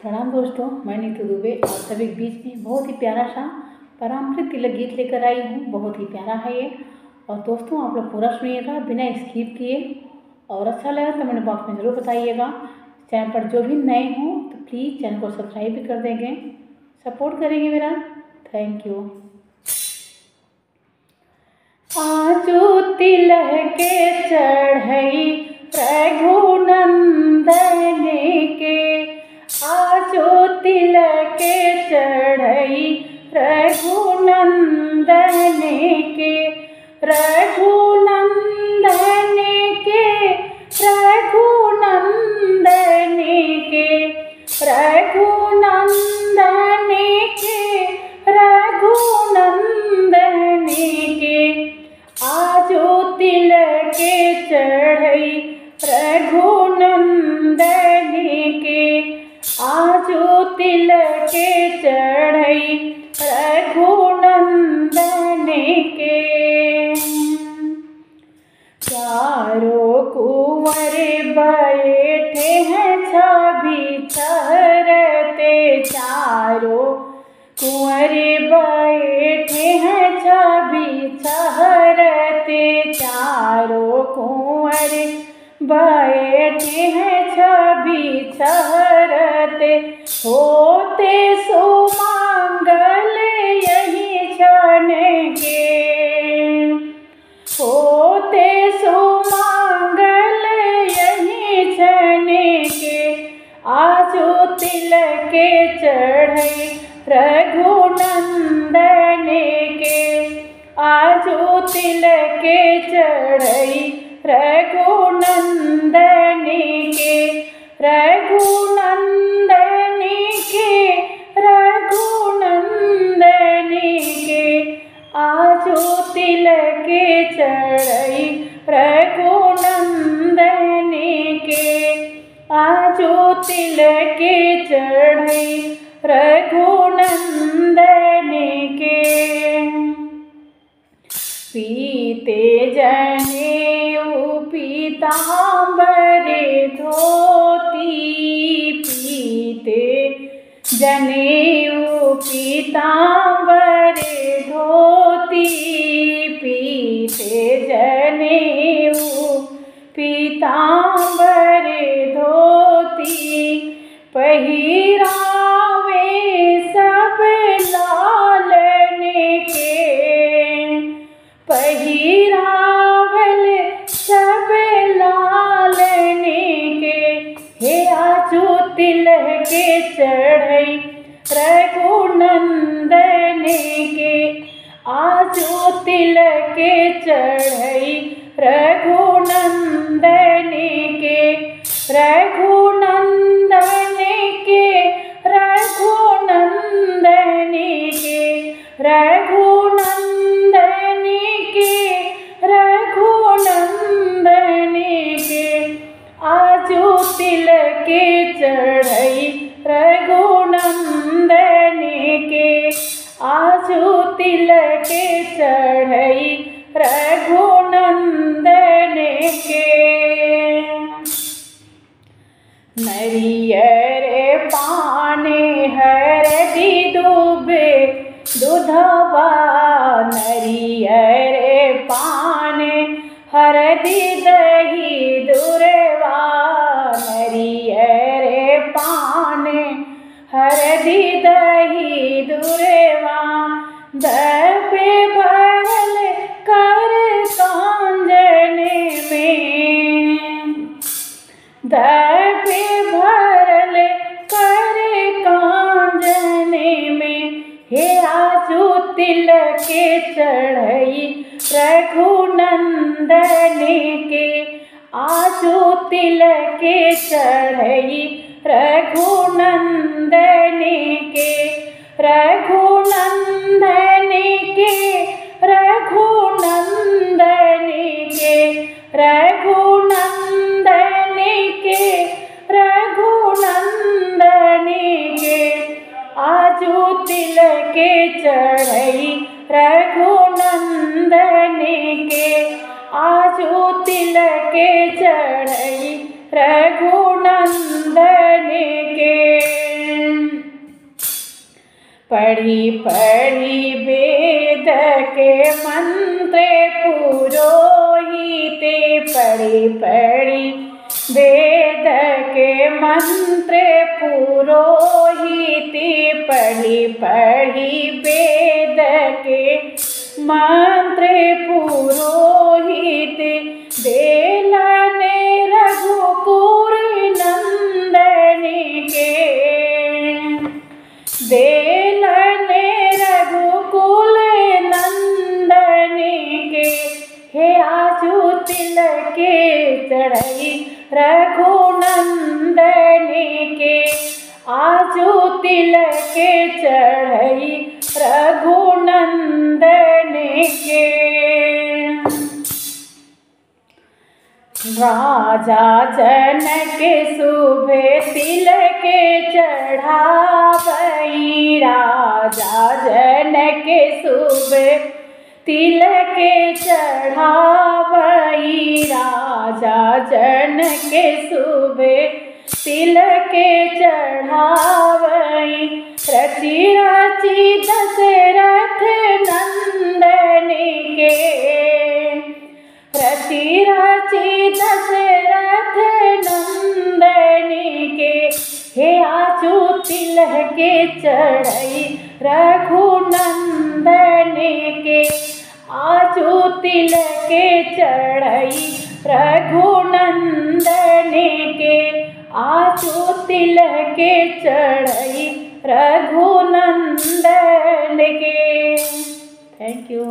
प्रणाम दोस्तों, मैं नीतू दुबे आप सभी के बीच में बहुत ही प्यारा सा पारंपरिक तिलक गीत लेकर आई हूँ। बहुत ही प्यारा है ये। और दोस्तों आप लोग पूरा सुनिएगा बिना स्किप किए, और अच्छा लगा तो कमेंट बॉक्स में ज़रूर बताइएगा। चैनल पर जो भी नए हों तो प्लीज़ चैनल को सब्सक्राइब भी कर देंगे, सपोर्ट करेंगे मेरा। Thank you. आजो तिलक के चढ़ई रघुनंदन के, आजो तिलक के चढ़ई रघुनंदन के, रघुनंदन के, रघुनंदन के, रघुनंदन के, रघुनंदन के, आजो तिलक के चढ़ई रघुनंदन के, आजो तिलक के चढ़ई रघुनंदन के। चारों कुंवर बैठे हैं छवि चहरते, चारों कुंवर बैठे हैं छवि चहरते, चारों कुंवर बैठे हैं छवि चहरते, होते सुमंगल यही क्षण के, होते सुमंगल यही क्षण के, आजो तिलक के चढ़ई रघुनंदन के, आजो तिलक के चढ़ई रघुनंदन के, रघुनंदन के, रघुनंदन के, आजो तिलक के चढ़ई रघुनंदन के, आजो तिलक के चढ़ई रघुनंदन के। पीते जनेऊ पीतांबर धोती, पीते जनेऊ पीतांबर धोती, पीते जनेऊ पीतांबर धोती, पहिरावे सब लालन के, पहिरावल सब लालन के, हे आजो तिलक के चढ़ई रघुनंदन के, आजो तिलक के चढ़ई रघुनंदन के, रघुनंदन के, रघुनंदन के, रघुनंदन के, रघुनंदन के, आजो तिलक के चढ़ई रघुनंदन के, आजो तिलक के चढ़ई रघुनंदन के। नरियर पाने हरदि दुबे दुधवा, नरियर पाने हरदि दही दुरवा, नरियर पाने हरदि दही दुरवा, दबे भरल कर कांजन में, दबे भरल कर कांजन में, हे आजो तिलक के चढ़ई रघुनंदन के, आजो तिलक के चढ़ई रघुनंदन के, रघुनंदन के, रघुनंदन के, रघुनंदन के, रघुनंदन के, आजो तिलक के चढ़ई रघुनंदन के, आजो तिलक के चढ़ई रघुनंदन के। पढ़ी पढ़ी वेद के मंत्र पुरोहित, पढ़ी पढ़ी वेद के मंत्र पुरोहित, पढ़ी पढ़ी वेद के मंत्र पुरोहित, देलने रघुकुल नंदन के, देलने रघुकुल नंदन के, हे आजू तिलक चढ़ई रघुनंदन के, आजू तिलक चढ़ई रघुनंदन के। राजा जनक शुभे तिलक चढ़ावई, राजा जनक शुभे तिलक चढ़ावई, राजा जनक शुभे तिलक चढ़ावई, रचि रचि दशरथ नंदन के, रचि रचि दशरथ नंदन के, हे आजू तिलक चढ़ई रघुनंदन के, आजू तिलक चढ़ई रघुनंदन के, आजू तिलक चढ़ई रघुनंदन के। Thank you.